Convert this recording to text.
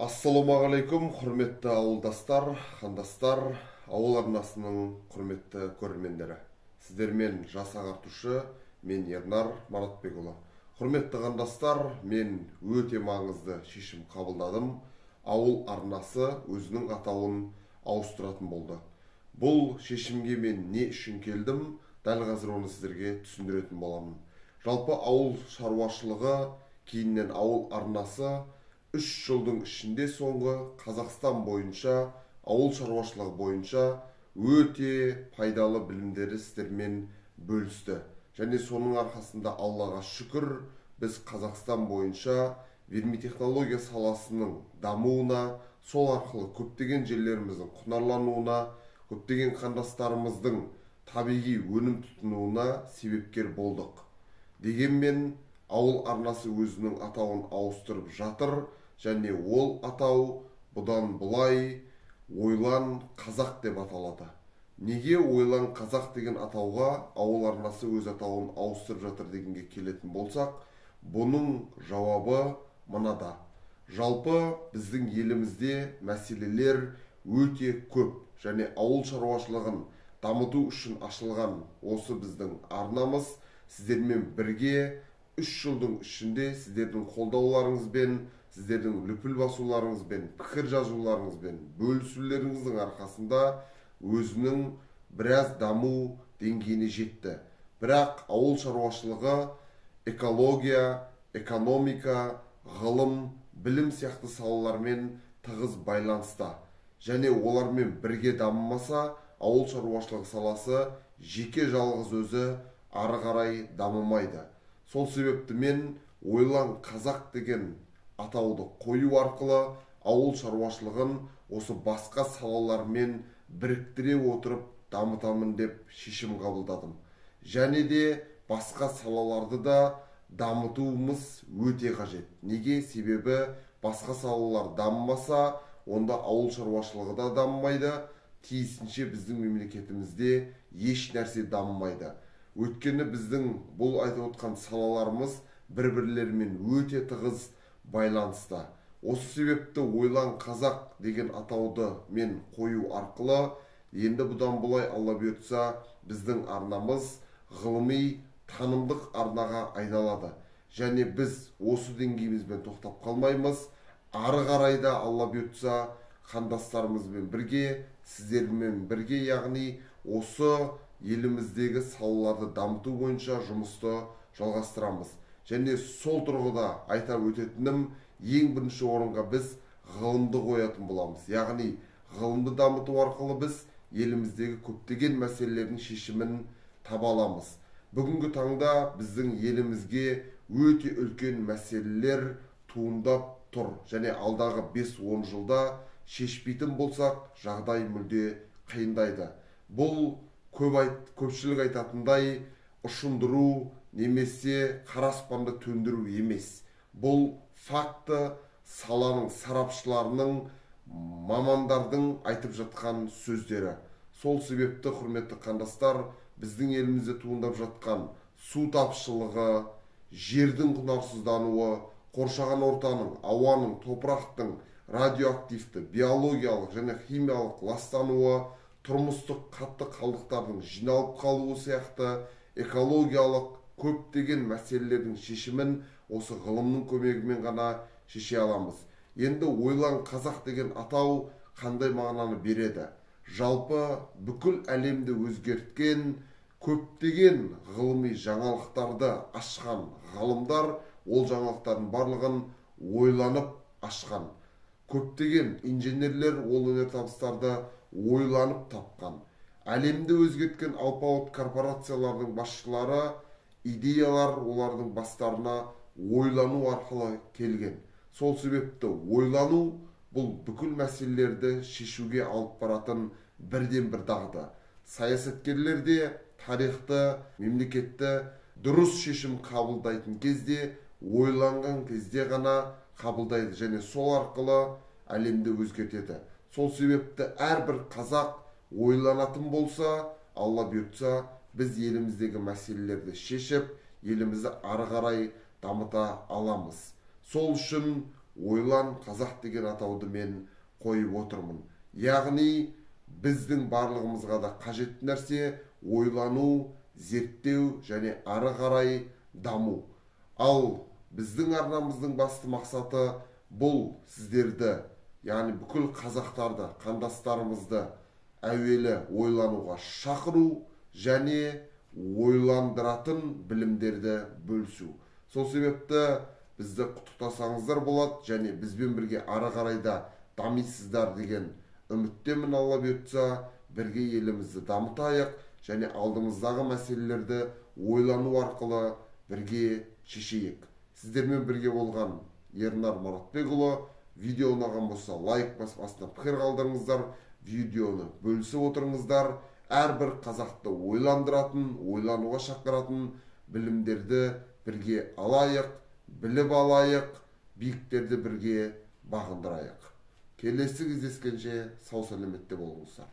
Ассалаумағалейкум, құрметті ауылдастар, қандастар, ауыл арнасының құрметті көрермендері. Сіздермен жас ағартушы, мен Ернар Маратбекұлы. Құрметті қандастар, мен өте маңызды шешім қабылдадым. Ауыл арнасы өзінің атауын ауыстыратын болды. Бұл шешімге мен не үшін келдім, дәл қазір оны сіздерге түсіндіретін боламын. Жалпы ауыл шаруашылығы, кейіннен ауыл арнасы 3 жылдың ішінде соңғы Қазақстан бойынша, ауыл шаруашылығы бойынша өте пайдалы білімдері сіздермен бөлісті. Және соның арқасында Аллаға шүкір, біз Қазақстан бойынша вермитехнология саласының дамуына, сол арқылы көптеген жерлеріміздің құнарлануына, көптеген қандастарымыздың табиғи өнім тұтынуына себепкер болдық. Дегенмен ауыл арнасы өзінің атауын ауыстырып жатыр, және ол атау бұдан бұлай Ойлан Қазақ деп аталады. Неге Ойлан Қазақ деген атауға ауыл арнасы өз атауын ауыстырып жатыр дегенге келетін болсақ, бұның жауабы мынада. Жалпы біздің елімізде мәселелер өте көп, және ауыл шаруашылығын дамыту үшін ашылған осы біздің арнамыз сіздермен бірге 3 жылдың ішінде сіздердің қолдауларыңызбен, сіздердің лүпіл басуларыңызбен, пікір жазуларыңызбен, бөлісулеріңіздің арқасында өзінің біраз даму деңгейіне жетті. Бірақ ауыл шаруашылығы экология, экономика, ғылым, білім сияқты салалармен тығыз байланыста. Және олармен бірге дамымаса, ауыл шаруашылығы саласы жеке жалғыз өзі ары қарай дамымайды. Сол себепті мен Ойлан Қазақ деген атауды қою арқылы ауыл шаруашылығын осы басқа салалармен біріктіре отырып дамытамын деп шешім қабылдадым. Және де басқа салаларды да дамытуымыз өте қажет. Неге? Себебі басқа салалар дамымаса, онда ауыл шаруашылығы да дамымайды, тиісінше біздің мемлекетімізде еш нәрсе дамымайды. Өйткені біздің бұл айтып отқан салаларымыз бір-бірлерімен өте тығыз байланысты. Осы себепті Ойлан Қазақ деген атауды мен қою арқылы, енді бұдан бұлай Алла бұйыртса біздің арнамыз ғылыми танымдық арнаға айналады. Және біз осы деңгейімізбен тоқтап қалмаймыз. Ары қарайда Алла бұйыртса қандастарымызбен бірге, сіздермен бірге, яғни осы еліміздегі салаларды дамыту бойынша жұмысты жалғастырамыз. Және сол тұрғыда айта өтетінім, ең бірінші орынға біз ғылымды қоятын боламыз. Яғни ғылымды дамыту арқылы біз еліміздегі көптеген мәселелердің шешімін таба аламыз. Бүгінгі таңда біздің елімізге өте үлкен мәселелер туындап тұр. Және алдағы 5-10 жылда шешпейтін болсақ, жағдай мүлде қиындайды. Бұл көпшілік айтатындай ұшындыру немесе қара аспанды төндіру емес. Бұл факты саланың сарапшыларының, мамандардың айтып жатқан сөздері. Сол себепті, құрметті қандастар, біздің елімізде туындап жатқан су тапшылығы, жердің құнарсыздануы, қоршаған ортаның, ауаның, топырақтың радиоактивті, биологиялық және химиялық ластануы, тұрмыстық қатты қалдықтардың жиналып қалуы сияқты экологиялық көптеген мәселелердің шешімін осы ғылымның көмегімен ғана шеше аламыз. Енді Ойлан Қазақ деген атау қандай мағынаны береді? Жалпы бүкіл әлемді өзгерткен көптеген ғылыми жаңалықтарды ашқан ғалымдар ол жаңалықтардың барлығын ойланып ашқан. Көптеген инженерлер ол өнертабыстарды ойланып тапқан. Әлемді өзгерткен алпауыт корпорациялардың басшылары идеялар олардың бастарына ойлану арқылы келген. Сол себепті ойлану бұл бүкіл мәселелерді шешуге алып баратын бірден бір дағды. Саясаткерлер де тарихты, мемлекетті дұрыс шешім қабылдайтын кезде, ойланған кезде ғана қабылдайды және сол арқылы әлемді өзгертеді. Сол себепті әрбір қазақ ойланатын болса, Алла бұйыртса, біз еліміздегі мәселелерді шешіп, елімізді ары қарай дамыта аламыз. Сол үшін ойлан қазақ деген атауды мен қойып отырмын. Яғни біздің барлығымызға да қажетті нәрсе ойлану, зерттеу және ары қарай даму. Ал біздің арнамыздың басты мақсаты бұл сіздерді, яғни бүкіл қазақтарды, қандастарымызды әуелі ойлануға шақыру және ойландыратын білімдерді бөлісу. Сол себепті бізді құттықтасаңыздар болады және бізбен бірге ары қарайда дамисыздар деген үміттемін. Алла бұйыртса бірге елімізді дамытайық және алдымыздағы мәселелерді ойлану арқылы бірге шешейік. Сіздермен бірге болған Ернар Маратбекұлы. Видео ұнаған болса лайк басып астына пікір қалдырыңыздар, видеоны бөлісіп отырыңыздар. Әрбір қазақты ойландыратын, ойлануға шақыратын білімдерді бірге алайық, біліп алайық, биіктерді бірге бағындырайық. Келесі кездескенше сау сәлеметте болыңыздар.